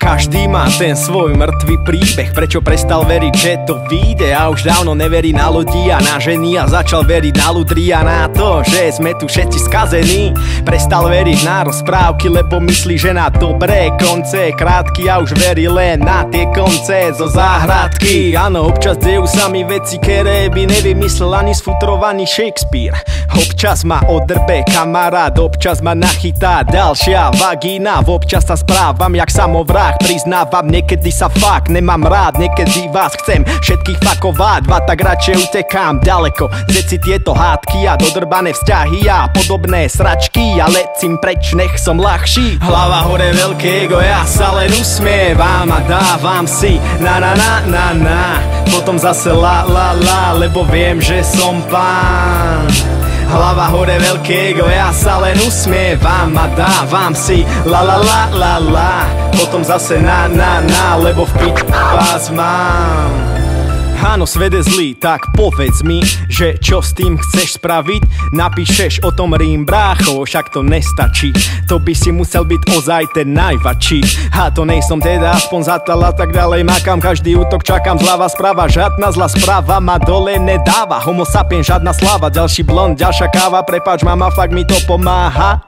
Každý má ten svoj mŕtvý príbeh. Prečo prestal veriť, že to vyjde a už dávno neverí na ľudí a na ženy a začal veriť na ľudí a na to, že sme tu všetci skazení. Prestal veriť na rozprávky, lebo myslí, že na dobré konce krátky a už verí len na tie konce zo záhradky. Áno, občas dejú sa mi veci, ktoré by nevymyslel ani sfutrovaný Shakespeare. Občas ma odrbe kamarát, občas ma nachytá ďalšia vagína. Občas sa správam jak samovrah, priznávam, niekedy sa fakt nemám rád. Niekedy vás chcem všetkých fakovať, tak radšej utekám ďaleko. Všetci tieto hádky a dodrbané vzťahy a podobné sračky a lecím preč, nech som ľahší. Hlava hore, veľké ego, ja sa len usmievam a dávam si na na na na na. Potom zase la la la, lebo viem, že som pán. Hlava hore, veľké ego, ja sa len usmievam a dávam si la la la la la. Potom zase na na na, lebo v piči vás mám. Áno, svet je zlý, tak povedz mi, že čo s tým chceš spraviť? Napíšeš o tom rím, brácho, však to nestačí. To by si musel byť ozaj ten najväčší. A to nejsom teda, aspoň zatal a tak ďalej. Makám každý útok, čakám zľava správa. Žiadna zlá správa ma dole nedáva. Homo sapien, žiadna sláva. Ďalší blond, ďalšia káva. Prepáč mama, fakt mi to pomáha.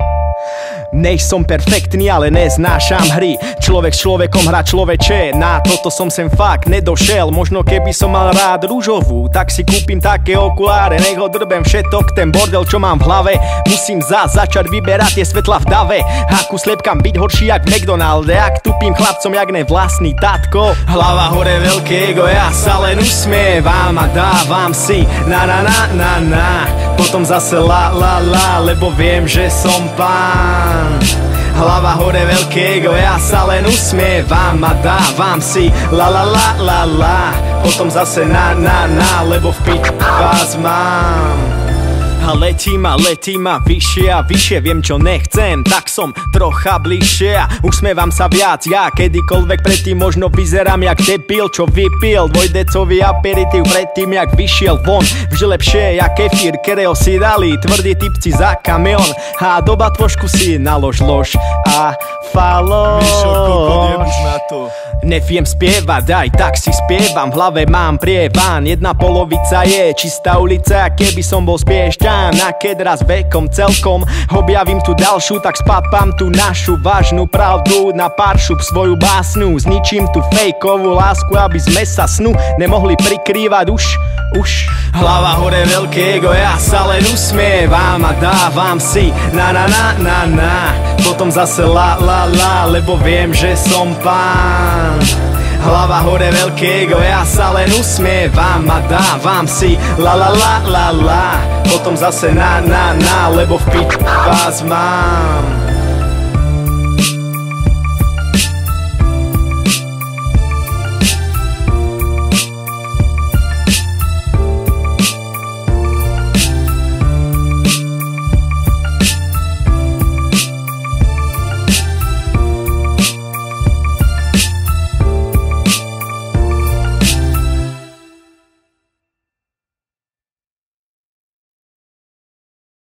Nejsom perfektný, ale neznášam hry. Človek s človekom hrá človeče. Na toto som sem fakt nedošel. Možno keby som mal rád rúžovú, tak si kúpim také okuláre. Nech ho drbem všetok, ten bordel čo mám v hlave. Musím začať vyberať tie svetla v dave. Akú sliepkam byť horší jak v McDonalde. Ak tupím chlapcom jak nevlastný tatko. Hlava hore, veľké ego, ja sa len usmievam a dávam si na na na na na. Potom zase la la la, lebo viem, že som pán. Hlava hore, veľké ego, ja sa len usmievam a dávam si la la la la la. Potom zase na na na, lebo v piči vás mám. A letím a vyššie a vyššie. Viem čo nechcem, tak som trocha bližšie a usmievam sa viac. Ja kedykoľvek predtým možno vyzerám jak debil, čo vypil dvojdecový aperitív predtým jak vyšiel von. Vždy lepšie jak kefír, ktorého si dali tvrdí typci za kamión. A doba trošku si nalož lož a faloš. Mišo, kokot, jebuš na to. Neviem spievať, aj tak si spievam. V hlave mám prievan, jedna polovica je čistá ulica. Keby som bol spiešťan, a keď raz vekom celkom objavím tu ďalšiu, tak spapám tu našu vážnu pravdu na pár šup svoju básnu. Zničím tu fejkovú lásku, aby sme sa snu nemohli prikrývať už. Hlava hore, veľké ego, ja sa len usmievam a dávam si na na na na na. Potom zase la la la, lebo viem, že som pán. Hlava hore, veľké ego, ja sa len usmievam a dávam si la la la la la. Potom zase na na na, lebo v piči vás mám.